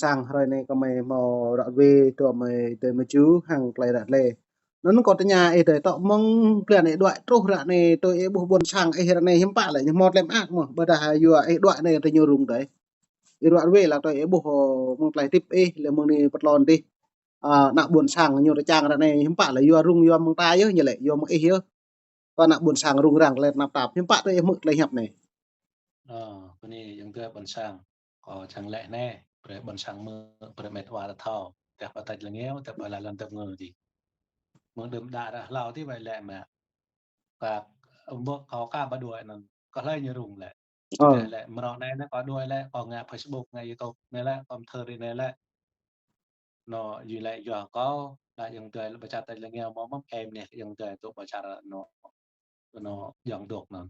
sang rồi này có mày mò đọt về tụi mày tới mà chú hàng lại đặt lề nó có tới nhà ấy tới tọ mong liền ấy đoạn trâu ra này tôi ấy buồn sang ấy này hiếm bạ lại nhưng mọt lem ác mà bây giờ vừa ấy đoạn này tôi nhiều rung đấy ấy đoạn về là tôi ấy buồn mong lại tiếp ấy là mong đi bắt lon đi nặng buồn sang nhiều cái trang ra này hiếm bạ là vừa rung vừa mong tay như lệ vừa mong ấy hiếu và nặng buồn sang rung ràng lên nạp tạp hiếm bạ tôi ấy mực lại hẹp này cái này chúng tôi bận sang có chẳng lẽ nè rồi bận sang mưa rồi mệt quá là thaoแต่พอตัดละเงี้ยวแต่พอละลันตับเงยดิเมืองเดิมด่าเราที่ไปแหละมากับพวกเขากล้ามาด้วยนั่นก็เลยยืรุ่งแหละแต่แหละมันในนั้นก็ด้วยแหละก็งาน Facebook ไงยูทูบนี่แหละคอมเทอร์นี่แหละnóอยู่แหละอยู่ก็là dòng trờiประชาติละเงี้ยวมองมั่งเอ็มเนี่ยdòng trờiตัวประชาnó dòng độtนั่น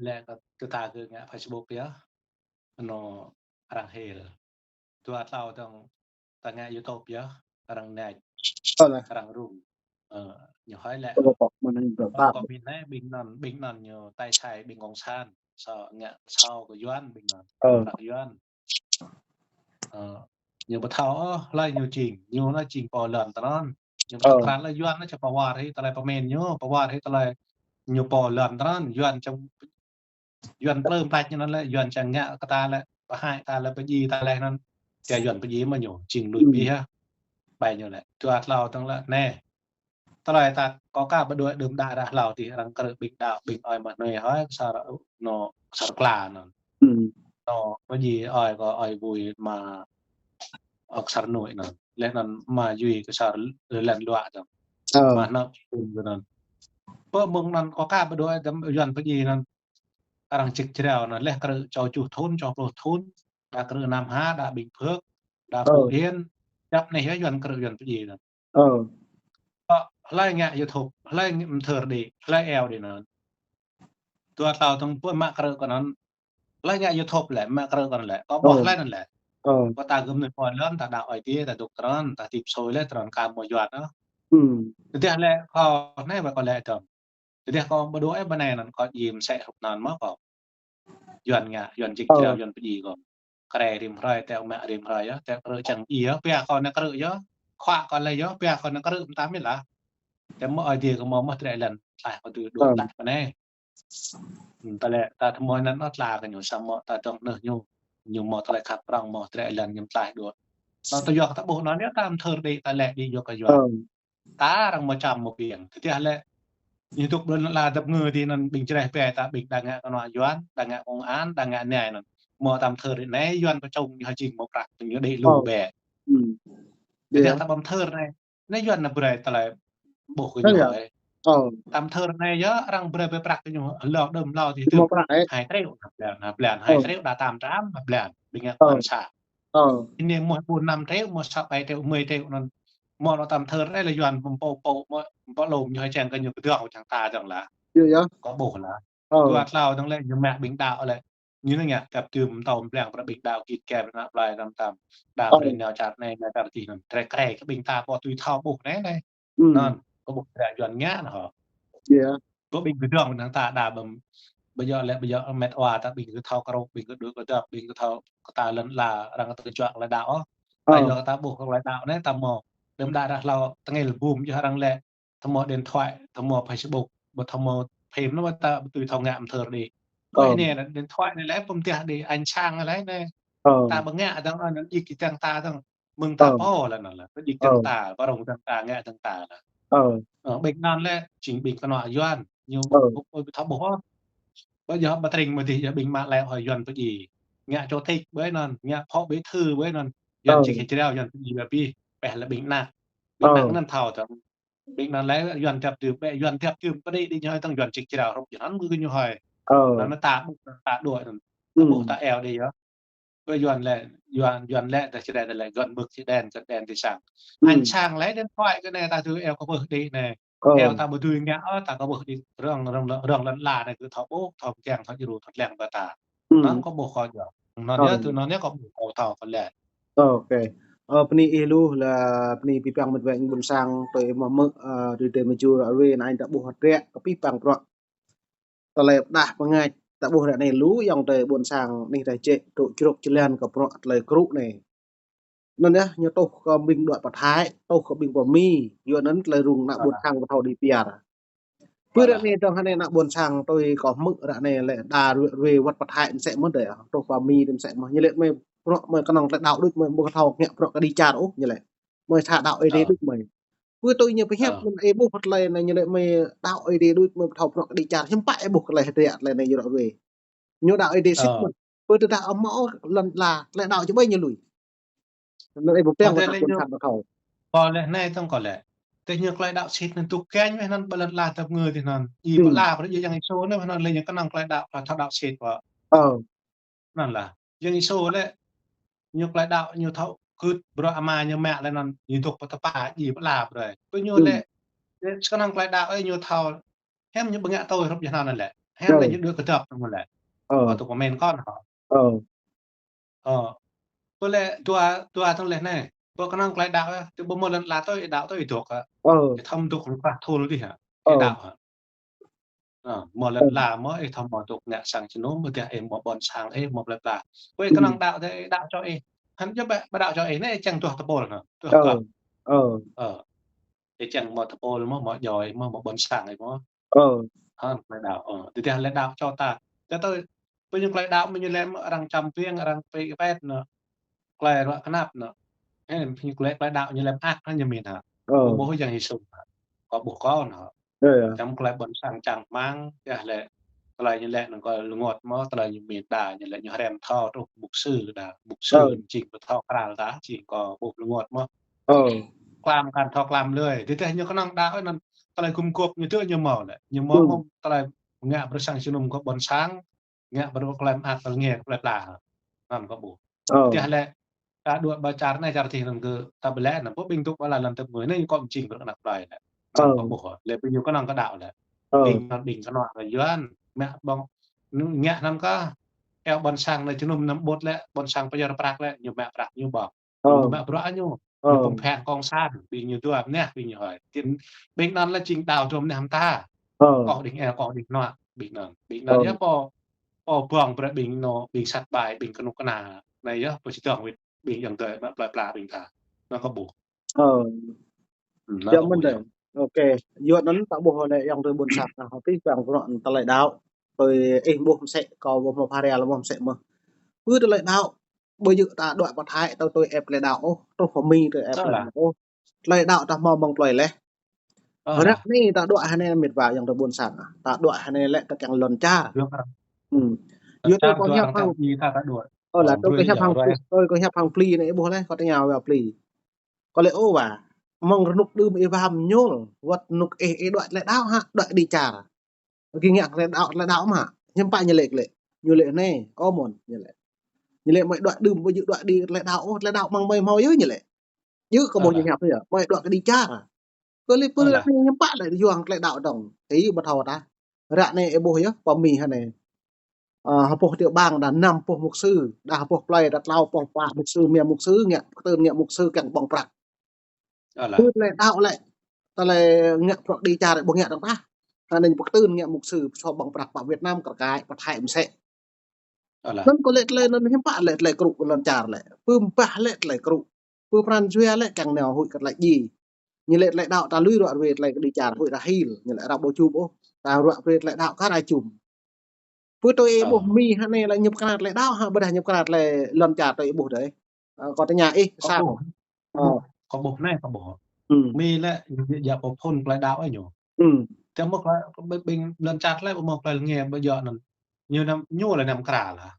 และก็ตาคืองาน Facebook เดียว nó răng hề tua tao tang ngại YouTube ya răng này răng rung nhiều hỏi lẽ có bình nằm nhiều tay trái bình gong san sợ ngại sau của Doan bình nằm đặc Doan nhiều bậc thao lại nhiều chỉnh nhiều nó chỉnh bỏ lần tao non nhiều bậc thao là Doan nóจะประวัติให้ตะไลประเมนเยอะประวัติให้ตะไลnhiều bỏ lần tao non Doan trong Doan เริ่มไปอย่างนั้นแหละ Doan จะงะก็ตาแหละไปให้ตาแล้วไปยีตาแหละนั้นแต่ Doan ไปยีมาอยู่จริงลุยปีฮะไปอยู่แหละตัวเราต้องละแน่ตะไลตาก็กล้าไปด้วยดื่มได้ละเราที่รังกระบิกดาวบิกอ้อยมาหน่อยให้สารโนสารกลานั่นโนไปยีอ้อยก็อ้อยบุยมาออกสารหน่วยนั่นและนั้นมาอยู่ก็สารแหลมด้วยจังมาเนาะคุณนั่นเพราะมึงนั้นก็กล้าไปด้วยแต่Doan ไปยีนั้นrăng chích trèo nó lẽ cái cho chủ thôn cho pro thôn đã cái Nam Hà đã Bình Phước đã Phú Yên chấp này hết dần cái gì rồi lại ngại YouTube lại thở đi lại eo đi nữaตัวเราต้องพูดมากกระกันนั้นlại ngại YouTube lạiมากกระกันแหละก็บอกlạiนั่นแหละก็ตากึมหนึ่งคนเริ่มตาดาวไอทีแต่ดุกตอนตาติดโซยและตอนการมวยหยดเนาะทีแรกเขาแน่ไปก่อนแรกจอมทีแรกเขามาดูไอ้บันไดนั้นก็ยิ้มใส่หุบนานมากกว่าDoan ngạ Doan chích treo Doanไปยีก่อนกระไรริมไรแต่เอาแม่ริมไรเยอะแต่กระจังอีเยอะเปียก่อนนะกระเยอะขวาก่อนเลยเยอะเปียก่อนนะกระตามไม่ละแต่เมื่อไอเดียก็มองมาแต่ละหลายคนดูโดนตัดมาแน่แต่แหละแต่ทำไมนั้นนัดลากันอยู่ซ้ำแต่ต้องเนื้ออยู่หมอแต่ขับรังหมอแต่ละยังตายด้วยเราตัวยอกตะโบนั้นเนี่ยตามเธอดีแต่แหละดียกกันอยู่ตารังมาจำมาเปลี่ยนที่อะไรYouTube bên là tập người thì nó bình chạy về ta bình đằng ngạ nói Doan đằng ngạ ông án đằng ngạ này nó mò tầm thơ này Doan có trông như trình một rạc như đây lù bè để ta bấm thơ này Doan là bưởi ta lại bộ cái nhỏ ấy tầm thơ này nhớ rằng bưởi bưởi rạc cái nhỏ lọ đầm lọ thì từ 2 triệu đã tạm trám bèn bình ngạ quan sát nên một 4-5 triệu một 7 triệu 10 triệu nó mò nó tầm thơ đấy là Doan bộ lùm như hai chàng cái nhiều cái tượng chẳng ta chẳng là có bổ làตัวเราต้องเล่นยังแม่บิงดาวอะไรนี่นั่นไงกับตื่มตอมแปลงประบิงดาวกีดแกเป็นอะไรตามดาวเป็นแนวจัดในแต่ละทีนั่นแกรก็บิงตาพอตุยเท่าบุกแน่เลยนั่นก็บุกแต่ย้อนแง่นะฮะก็บิงคือเรื่องมันต่างตาดาวbây giờ lại bây giờเม็ดว่าta bình cứ thao caro bình cứ đối có bình cứ thao ta lần là rằng tự chọn là đạo bây giờ ta buộc không lại đạo đấy ta mò đâm đa làเราตั้งไงบูมจะรังแหละทำมอเดินถอยทำมอ Facebook บทำมอเพมแล้วว่าตาตุยทองงามเธอดีก็เนี่ยเดินถอยในแล้วผมเตียดีอันช่างอะไรเนี่ยตาบางแง่ตั้งนั้นอีกจังตาตั้งมึงตาพ่อแล้วนั่นแหละก็อีกจังตาก็รงจังตาแง่จังตาละเบกนั่นแหละจิงบิงขนาดย้อนnhiềuทำบอกว่าbây giờ bà trình mà thì giờ bình mạng lại hỏi dần cái gì ngạ cho thích với nó ngạ họ bí thư với nó dần chỉ cái đeo dần gìแบบพี่แปลbình nặngนั่นเท่าแต่bình nặngแล้วdầnจับtừ bẹ dầnจับtừก็ได้đi nhoiต้องdần chỉ đeo không chỉ hắnมือกันอยู่หอยแล้วมันตาด้วยบุกตาแอลดีเยอะก็dần lại dần lạiแต่chỉได้lại dần bực chỉ đèn thì sáng anh sang lấy đến thoại cái này ta thứแอลก็เบิกดีnàyแอลตาบุตรเงี้ยตาก็เบิกดีเรื่องนั้นลาเนี่ยคือทอโบทอแกงทอจิรูทอแรงตานั่นก็บุกคออยู่นอนเนี้ยตัวนอนเนี้ยก็บุกคอทอกันแหละok peni elu là peni pipang một vẹn buồn sang tới mà mực từ từ mà chưa ở đây anh đã buộc hạt rẹ có pipang rồi tao lại đã bằng ngày ta bố này lú dòng tới buồn sang này tại chế tụ chụp lênกับรอเลยกรุnàyนั่นเนี่ยnhư tôi có bình đoạn bát thái tôi có bình quả mi doนั้นเลยรุงnạ buồn sang vào thầu đi piar Pưa này trong hai này nạ buồn sang tôi có mực đoạn này lại đà về vật bát thái sẽ mất để tôi quả mi sẽ mất như lệ mày mày cái nòng lại đạo được mày mua thầu nhẹ rồi cái đi cha đó như lệ mày thả đạo ấy đấy được mày Pưa tôi như phải hép mình ấy bố phật này như lệ mày đạo ấy đấy được mày thầu rồi cái đi cha hiếm bại buộc lại thế này này như đoạn về như đạo ấy đấy xích mình Pưa tôi đạo mõ lần là lại đạo cho bao nhiêu lùi Nơi một tiếng Còn một quân sạc khẩu. Còn lẽ nàyต้องก่อนแหละแต่nhược lại đạo xịt nên tục kén với nó bật là tập người thì nó gì bật là bởi vìยังsố nữa nó lên những cái năng lại đạo là thao đạo xịt vàนั่นล่ะยังsố đấy nhược lại đạo nhiều thấu cứ bro mà như mẹ lên nó nhìn tục bắt pa gì bật là rồi cứ như lệ cái năng lại đạo ấy nhiều thấu hem như bưng ngã tôi không cho nó lẽ hem là những đứa cái tập nó lẽ và tụi comment con họ có lẽ tuaทั้งเลยแน่พวกกำลังไกลดาวแต่บ่มื้อนั้นลาต้อยดาวต้อยตกอ่ะจะทำตกหรือป่ะโทรดิฮะไอ้ดาวอ่ะมื้อนั้นลามื้อไอ้ทำบ่ตกเนี่ยสั่งชิโนมื้อแต่เอ็มบ่บอนสั่งเอ้บ่ปลาเว้ยกำลังดาวแต่ดาวchoเองหันจะบ่ดาวchoเองเนี่ยจังตัวตะโปล่ะตัวก็ไอ้จังบ่ตะโปลมื้อยอยมื้บ่บอนสั่งไอ้บ่ไกลดาวแต่ไกลดาวcho taแต่tôi bây giờไกลดาวมันอยู่แล้วรังจำเพียงรังไปแปดเนาะไกลว่าขนาดเนาะให้พี่ไกลดาวอยู่แล้วอักนั่นยังมีนะบ่ฮู้ยังสิสุก็บ่ก็เนาะจำไกลบนสั่งจังมั้งจะแหละไกลนี่แหละมันก็งดมอไกลอยู่มีดานี่แหละอยู่แรมท่อทุกบุกซื่อดาบุกซื่อจริงบ่ท่อกลางตาจริงก็บุกงดมอความการท่อกลามเลยแต่อยู่ก็นั่งดาวนั่นไกลคุมกบอยู่ตัวอยู่หมอแหละอยู่หมอไกลงะประสังชุมก็บนช้างงะบนไกลอักเงี้ยปลานั่นก็บุจะแหละการดูบาจารในจารทีนั่นคือตาเบลแลนะพวกบิงทุกเวลาลันเต็มมือนี่ก็จริงเป็นหนักปลายแหละก็บุกเลยไปอยู่ก็นั่งก็ดาวแหละบิงขนาดเลยย้อนแม่บองเงี้ยนั่นก็แอลบอลช่างในชุมน้ำบดและบอลช่างประยรปรักและอยู่แม่ปรักอยู่บอกแม่ปรักอยู่ผมแพงกองซ่านบิงอยู่ตัวเนี่ยบิงอยู่หอยกินบิงนั่นและจริงดาวจมในน้ำตาก็ดิ่งแอลก็ดิ่งนอบิงนั่นเนี่ยพอพวงประบิงโนบิงสัตว์ใบบิงขนุกนาในเยอะโปรชิตองวิบิงอย่างเตยแบบปลาบิงค่ะแล้วก็บุกDạ mình đấy. Ok. Dựa nắn tạo bộ này dòng từ buồn sạc là họ tích vàng của bọn ta lại đáo. Rồi em bộ sẽ có một pha là bộ sẽ mà. Cứ lại đáo. Bây giờ ta đoạn bát thái tôi ép lại đáo. Tôi có mi rồi ép lại đáo. Lại đáo ta mò mong lại lẽ. Ở đây này ta đoạn hai này mệt vào dòng từ buồn sạc. Ta đoạn hai này lại ta càng lần cha. Dựa tôi có nhạc hàng. Là tôi có nhạc hàng. Tôi có nhạc hàng pli này bộ này có nhào vào pli. Có lẽ ô bà mong nục đưa mày vào nhô vật nục đoạn lại đau ha đoạn đi trả kinh nghiệm lại đau mà nhưng bạn như lệ này có một như lệ mọi đoạn đưa bao nhiêu đoạn đi lại đau mang mây mau như có một như nhập thôi à mọi đoạn cái đi trả có lẽ nhưng bạn lại doang lại đạo đồng thấy bắt đầu ta rạ này bố nhá qua mì hay này học bộ tiểu bang đã nằm bộ mục sư đã học bộ play đặt lao bỏng bạc mục sư mẹ mục sư nghe tên nghe mục sư càng bỏng bạc cứ lại đạo lại ta lại nghe đi trà lại bộ nghe được ta nên bộ tên nghe mục sư cho bỏng bạc vào Việt Nam cả cái và thải sẽ nên có lệ lên nên hiếm bạn lại crụ lần trà lại phương ba lại crụ phương Francois lại càng nào hội cả lại gì như lại đạo ta lùi đoạn về lại đi trà hội là hay như lại đạo bộ chụp ta đoạn về lại đạo các ai chùm Pưa tôi bộ mi hắn này lại nhập card lại đau ha, bữa nay nhập card lại lần trả tôi bộ đấy, còn tại nhà sao? Có bộ này có bộ, mi lại giờ bộ phun lại đau ấy nhổ, theo mức lại bình lần trả lại một lại nghe bây giờ là nhiều năm nhô là nằm cà là,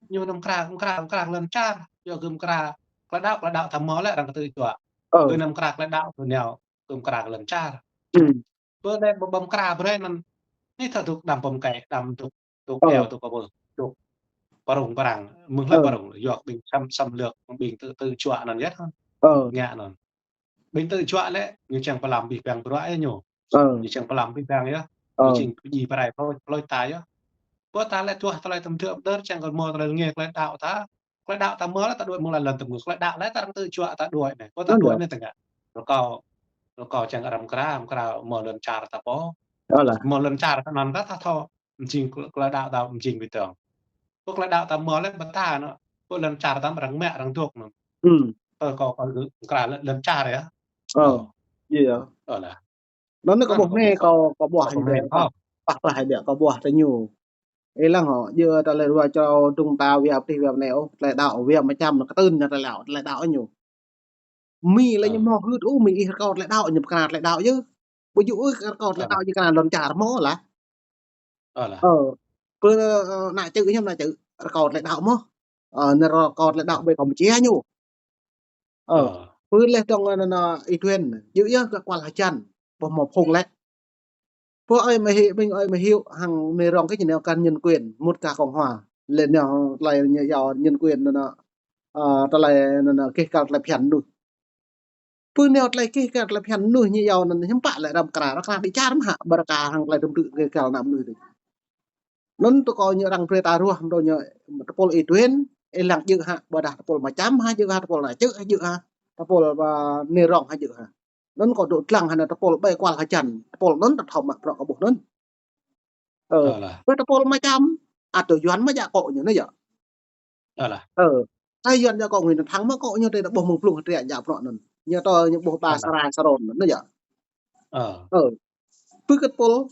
nhiều năm cà lần trả, giờ gồm cà lại đạo thầm mó lại đang từ chùa, từ nằm cà lại đạo từ nèo gồm cà lần trả, bữa nay bấm cà bữa nayนี่ถ้าถูกดำปมไก่ดำถูกแอวถูกกระเบื้องถูกปรุงปรังมึงเลิกปรุงหยอกบิงซ้ำเลือกบิงtự chọaนั่นยัดฮะngheนั่นบิงtự chọaเลยอยู่จังปลำบิงแบงตัวไอ้หนูอยู่จังปลำบิงแบงเยอะอยู่จริงยีไปไหนเพราะลอยตายเยอะเพราะตาเลยตัวตาเลยทำเถื่อนเดินจังกันมัวตาเลยเงี้ยเลยดาวตาเมื่อแล้วตาด้วยมึงlần từng ngườiดาวแล้วตาtự chọaตาด้วยเนี่ยเพราะตาด้วยเนี่ยต่างกันแล้วก็จังอารมณ์กล้ามกล้ามัวเดินชาตาโป้một lần trả cái nón các thao chinh là đạo tao chinh bị tưởng là đạo tao mò lên bắt ta nó lần trả tao bằng mẹ bằng thuộc nó có cả lần trả đấy á gì vậy là nó có một này có bỏ hay để không có hay để có bỏ cho nhiều ấy là họ giờ ta lại rồi cho trung tàu việc thì việc này lại đạo việc mà chăm nó cái tên là lại đạo nhiều mi là nhưng mà hư mi còn lại đạo nhập card lại đạo chứ bây giờ còn lại đạo như cái lần trả mó là cứ nãy chữ nhưng nãy chữ còn lại đạo mó nên còn lại đạo về còn chia nhau cứ lên trong nó ý thuyền giữ cái quan là chăn bỏ một phùng lạiพวกmình ơi mà hiểu hàng mê rong cái gì nào can nhân quyền một cả cộng hòa lên nào lại nhờ nhân quyền nó ta lại nó cái cả lại phiền đủ pun neo lại cái cả lại phiền đủ như giàu nó nhắm bạ lại đâm cả nó đi cha lắm hả bờ cả hàng lại đâm tự cái cả nằm đủ nó tôi coi như rằng người ta ruộng rồi nhờ pol ít tuyến lặng dự hạ bờ đạt pol mà chấm hai dự hạ pol lại chữ hai dự hạ pol và nê rong hai dự hạ nó có độ lăng hay là pol bay qua là chăn pol nó đặt hồng mặt rõ có bộ nó với pol mà chấm từ doán mà dạ cọ như nó vậy thay doán dạ cọ người thắng mà cọ như thế là bộ mông plung trẻ dạ rõ nó như tôi những bộ ba sarai saron nó vậy cứ cái pol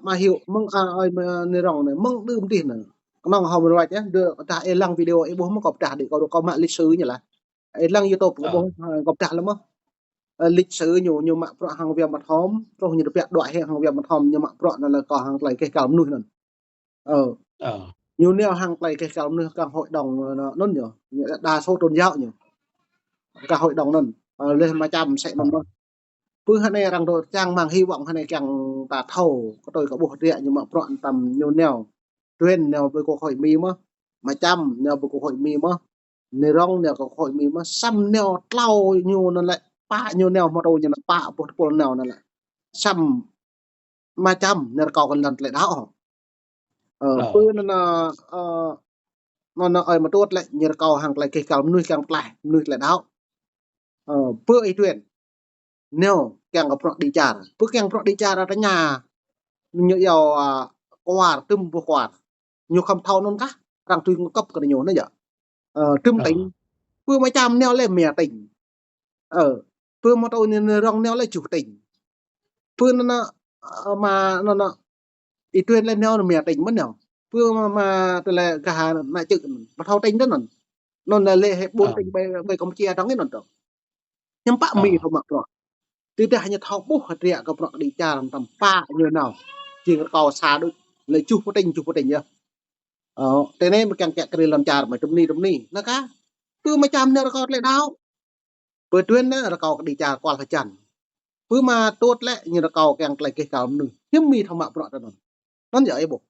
mà hiểu mong ai mà nê rong này mong đơm tiền này mong hồng rồi nhé đưa ta lăng video ấy bố mà cọp trả để có mạng lịch sử như là lăng YouTube của bố cọp trả lắm lịch sử nhiều mạng pro hàng việt mặt hóm rồi nhiều việc đoạn hàng việt mặt hóm nhiều mạng pro là có hàng lại cái cào nuôi nữa nhiều neo hàng lại cái cào nuôi càng hội đồng nó nhiều đa số tôn giáo nhiều cả hội đồng nó lên mà chăm sẽ nó cứ hai này rằng rồi trang mang hy vọng hai này càng tà thầu có tôi có bộ địa nhưng mà pro tầm nhiều neo truyền neo với cuộc hội mi mà chăm neo với cuộc hội mi nê rong neo có hội mi xăm neo lau nhiều nó lại pa nhiều neo mà đâu như là pa pol neo nó lại xăm mà chăm nè có còn lần lại đảo bữa nó ở mà tốt lại như cầu hàng lại cái cầu nuôi càng lại đảo bữa ấy chuyện neo càng có đi trả bữa càng đi trả ra nhà như giàu quạt tôm vô quạt nhiều không thâu non cả rằng tôi cấp cái nhiều nữa vậy trưng tính bữa mà chăm neo lên mẹ tỉnh bữa mà tôi nên rong neo lên chủ tỉnh bữa nó mà nó ý tuyên lên neo là mẹ tỉnh mất nào bữa mà tôi là cả lại chữ mà thâu tỉnh đó nó là lệ hệ bốn tỉnh về công chia trong cái nó được nhưng bạn mì không mặc rồi từ đây hanya thâu bút hạt rẻ có bọn đi cha làm tầm pa như nào chỉ có cầu xa được lấy chụp có tỉnh nhá thế nên mà càng kẹt cái làm cha mà trong ni nó cá bữa mà chăm neo có lại đau bữa tuyên đó là cầu đi cha qua phải chăn bữa mà tốt lẽ như là cầu càng lại cái cầu nữa nhưng mì không mặc rồi nó vậy bộ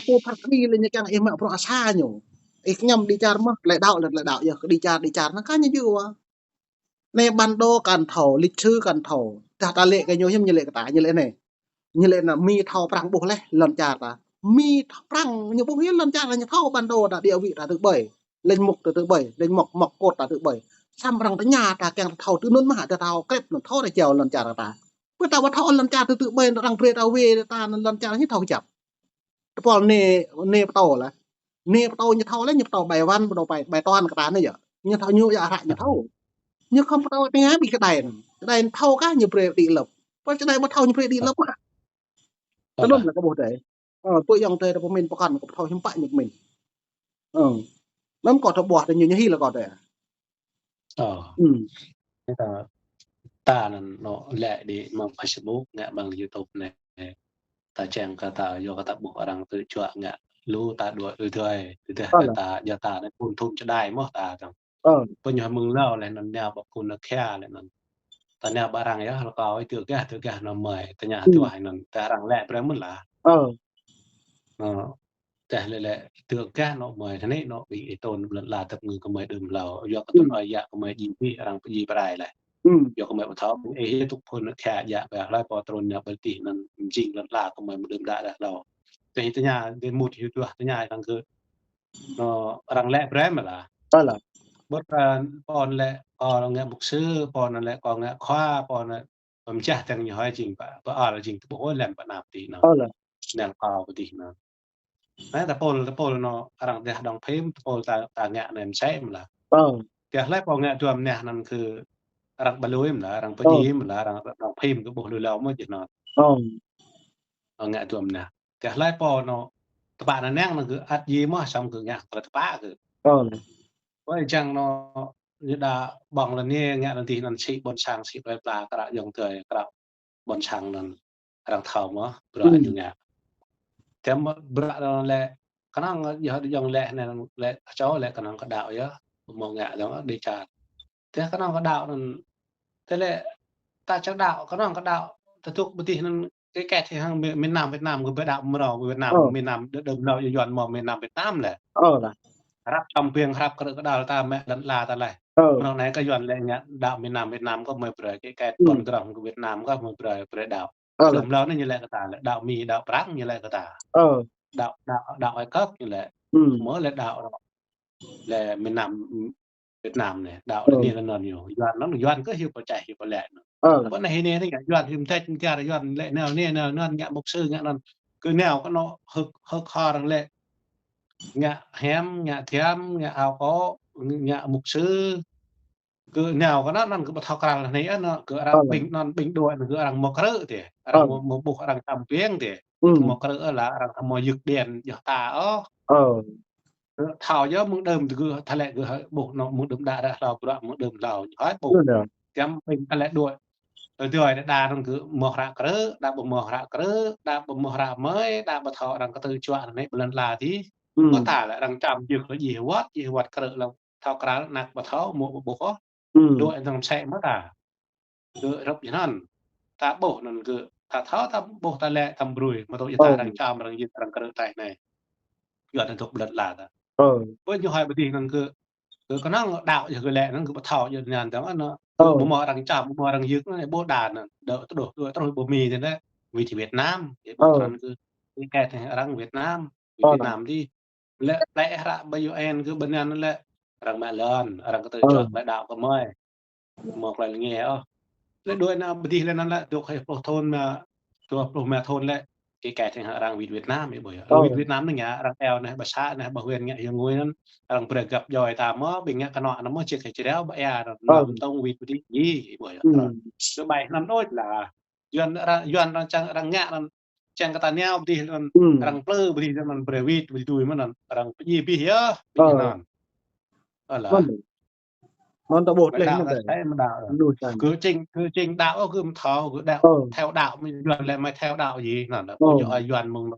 cô phát đi lên như càng em mặc rồi xa nhiều ấy nhầm đi cha mà lại đạo giờ đi cha nó cá như vậy này ban đô cần thầu lịch sư cần thầu ta lệ cái nhau như lệ cái tả như lệ là mi thầu prang bố lẽ lần cha ta mi prang như bố hiến lần cha là như thầu ban đô đã địa vị đã thứ bảy lên mục từ thứ bảy lên mọc cột đã thứ bảy xăm rằng tới nhà ta càng thầu từ nôn mà hạ thầu kép nó thầu để chèo lần cha ta bữa ta bắt thầu lần cha từ thứ bảy nó đang phê tao về ta lần cha như thầu chập còn nè tàu là nè tàu như thầu lấy như tàu bài văn bài toán cái tán này vậy như thầu như dạ hại như thầu như không tao nghe bị cái đài thâu cá như pre đi lậpเพราะฉะนั้นมาเท่าnhư pre đi lập áก็นั่นแหละก็บ่ได้ตัวอย่างเตยบ่แม่นประกันกับเท่าหิมปะnhư mình nó có thọ bọt như hi là có đấy ta nó lẹ đi mà Facebook ngạ bằng YouTube này ta chèn cả ta do cả ta buộc rằng tự chọn ngạ lưu ta đuổi thôi ta giờ ta nó phun thun cho đài mất ta rằng bây giờ mừng lâu lại nó neo bọcคุณแค่เลยนั่นตอนนี้บารางyaเราก็ไอ้ตัวแกnó mờiตอนนี้ตัวไอ้นั่นแต่รังแหละไปมันล่ะแต่เลยตัวแกnó mời thế này nó bịไอ้ต้นlà tập người có mời đùmเรายกต้นอ้อยยะก็มยิงพี่รังไปยิงไปได้เลยยกก็มบนท้องไอ้ทุกคนแค่ยะแบบไล่ปอตรนเนี่ยปกตินั่นจริงลาก็มมาดื่มได้เราแต่ตัวนี้เดินมุดอยู่ตัวนี้ตั้งคือnóรังแหละไปมันล่ะบทปอนแหละปอนเงี้ยบุกซื้อปอนนั่นแหละปอนเงี้ยคว้าปอนผมจะแต่งอย่างไรจริงปะปะอะไรจริงบอกว่าแหลมปะนาบตีเนาะ nàng cao beti nó ta pol nó răng đẻ đong phim pol ta ngạ nên sẽ mà là cái lẽ pol ngạ tuầm nèนั่นคือrăngบลูมlà răng beti là răng đong phim cái bộ lùi lâu mới chỉ nó ngạ tuầm nè cái lẽ pol nóตบะนั่นแน่งมันคืออัดยีมั่วซ้ำคือเนี่ยกระตบะคือว่าจังเนาะนี่ดาบังละเนี่ยเนี่ยนันทีนันชีบนช่างชีไปปลากระยงเตยกระบนช่างนั้นรังเท่ามั้งเปล่าอยู่เนี่ยแต่มาเปล่าเราแหละขณะยังแหละเนี่ยแหละเจ้าแหละขณะก็ดาวเยอะมองเงี้ยแล้วดีจัดแต่ขณะก็ดาวนั้นแต่แหละตาจักดาวขณะก็ดาวแต่ทุกบางทีนั้นcái kẹt thì hàng miền Nam người Việt Nam mà miền Nam đừng nào dọn mò miền Nam Việt Namแหละรับจำเพียงครับก็ดาวตามแม่ดันลาตะไรเมื่อไหร่ก็ย้อนเลยเนี่ยดาวเวียดนามก็ไม่เปลี่ยนแก่ตอนกลางเวียดนามก็ไม่เปลี่ยนดาวรวมแล้วนี่ยังไงก็ตามแหละดาวมีดาวปรังยังไงก็ตามดาวไอ้ก๊อกยังไงเมื่อเลยดาวเลยเวียดนามเนี่ยดาวนี่ก็นอนอยู่ย้อนก็หิวปัจจัยหิวปัจแหลกเพราะในนี้ที่ย้อนหิมเทศที่ย้อนเลยแนวเนี่ยเนี่ยบุกซื้อเนี่ยนั่นคือแนวก็เนาะฮึกคอรังเลยnhà hém nhà thiam nhà áo có nhà mục sư cứ nào có nó cứ thao càng là này nó cứ đang bình đuổi cứ đang một cỡ thì đang một buộc đang tầm tiếng thì một cỡ là đang một dược đèn dược tà thao gió muốn đơm cứ thay lại cứ buộc nó muốn đơm đã là đoạn muốn đơm lào hết buộc chấm bình thay lại đuổi rồi đa đang cứ một rạ cỡ đa một rạ mới đa một thọ đang có từ chọn này lần là thì có thể là đang chạm dược nó gì vật cỡ là thao cá nặng và tháo một bộ đội thằng xe mất rồi rất là năn ta bộ nó cứ ta tháo ta bộ ta lẹ tầm rùi mà tôi ta đang chạm đang dược đang cỡ tay này giờ đang thuộc lật là với nhiều hai bữa thì nó cứ có năng đạo giờ cái lẹ nó cứ tháo giờ nhàn đó nó bộ mò đang chạm bộ mò đang dược nó bộ đàn đỡ tôi bộ mì thế đấy vì thì Việt Nam thì bộ nó cứ cái cái đang Việt Nam đi lẽ ra bây giờ em cứ bên anh lẽ rằng mẹ lớn rằng có từ chọn mẹ đạo có mới một là nghe lẽ đôi nào đi lên nó lại được hay thôn mà thuộc mẹ thôn lẽ cái kẻ thành rằng Việt Nam ấy bởi Việt Nam này nhá rằng eo này bà xã này bà huyền nhẹ nhiều người nó rằng bữa gặp rồi ta mới bình nhẹ cái nọ nó mới chỉ cái đéo bà e rồi tông Việt đi gì bởi rồi bài năm đôi là duyên rằng nhẹ chẳng cái nhau thì rằng plơ thìมันเบรวิดวิดูมันrằngยี่ปีเยอะปีนั้นlàมันตะบดเลยมันđạo cứ trình đạo cứ thọ cứ đạo theo đạo mình duyên lại mà theo đạo gì là bây giờ duyên mừng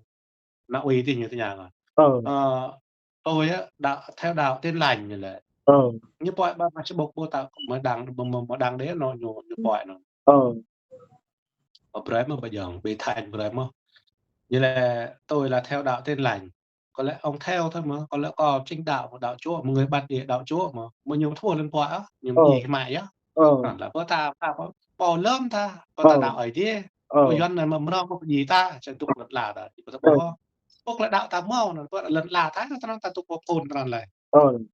nó uy thì như thế nào rồi tôi á theo đạo Tin Lành như vậy như vậy ba sẽ bộc bô tạo mà đằng đấy nó như vậy nó ở đấy mà bây giờ bị thành rồi mà như là tôi là theo đạo Tin Lành có lẽ ông theo thôi mà có lẽ có chính đạo chúa một người bắt địa đạo chúa mà nhiều thua lên quả nhiều gì mày á là có ta bỏ lớn ta có ta đạo ấy đi có dân này mà nó có gì ta chẳng tục lật là ta chỉ có bốc lại đạo ta mau nó có lật là thái nó ta tục có phồn ra lại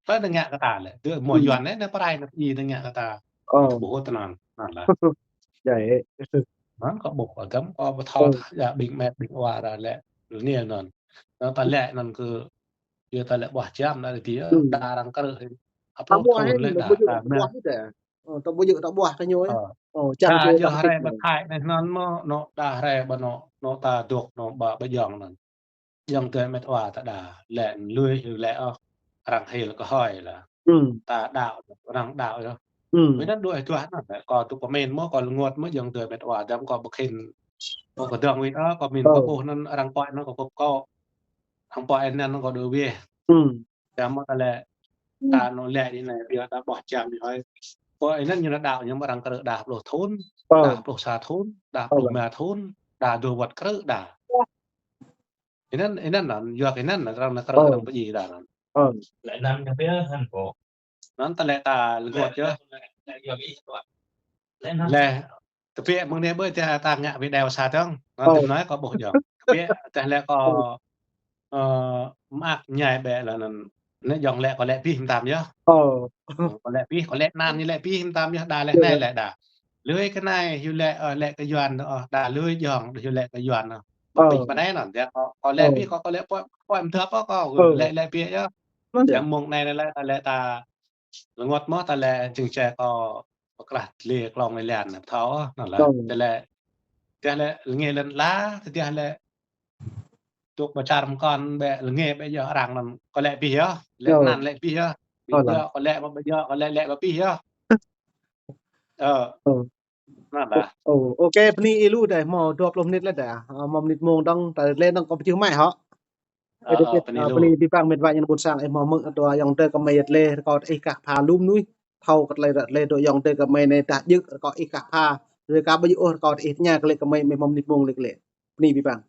tới đừng ngạ cái ta lại từ mùa dân đấy nó có ai gì đừng ngạ cái ta bố ta là vậy nó có buộc ở cấm có thao dạ bình mẹ bình hòa là lẹ rồi nè nó ta lẹ nó cứ giờ ta lẹ bỏ chém ra thì đa đang có được tao mua hết lên đã tao bây giờ tao bỏ tao nhớ chẳng giờ hay bật hại này nó đa hay bật nó ta được nó bà bây giờ nó dòng tới mẹ hòa ta đà lẹ lươi lẹ rằng hay là có hỏi là ta đạo rằng đạo đó với đất đuổi tôi hát là còn tôi có men mới còn ngột mới dừng từ mệt hòa đâm còn bậc hình còn có đường với đó còn mình có bộ nó đang quậy nó có thằng quậy nên nó có đôi bia đâm mà là ta nó lẹ đi này bây ta bỏ chạm thì thôi quậy nó như là đạo nhưng mà đang cỡ đạp đồ thốn đạp đồ xà thốn đạp đồ mè thốn đạp đồ vật cỡ đạp cái nên là do cái nên là rằng là cỡ làm cái gì đạp lại năm cái phía thành phố nó ta lẹ ta ngột chứ lẹ tập viện mừng đến bữa ta ngạ về đèo xa thương nó từng nói có bộ giờ viện ta lẹ có mạc nhảy bẹ là nó dòng lẹ có lẹ pi hình tam nhá có lẹ nam như lẹ pi hình tam nhá đà lẹ này lẹ đà lưới cái này như lẹ lẹ cái doàn đà lưới giòn như lẹ cái doàn bình mà đấy nè có lẽพี่có lẽปล่อยมันเถอะก็แลพี่เยอะ นั่นเด้ อย่างมงในนั่นแหละแต่ตางดมอแต่แลจึงแจก็กระเลกลองในแลนน่ะเท้านั่นแหละแต่แลเงเล่นล้าแต่แลตุกประชาธิก่อนแบเงไปเยอะรังนั่นก็แลพี่เยอะแลนั่นแลพี่เยอะพี่เยอะก็แลมาเยอะก็แลพี่เยอะเออนั่นแหละ ok pni ilu dai mo 20 menit lah dah mo menit mong dong ta len dong ko piu mai ho edit pni bipang met wa yan bun sang mo meng to yang te ka mai le ko ai ka pha lum nui thau kat le do yang te ka mai ne taยึk ko ai ka pha rồi ka ba yu ko ai nya ka le ka mai mo menit mong le pni bipang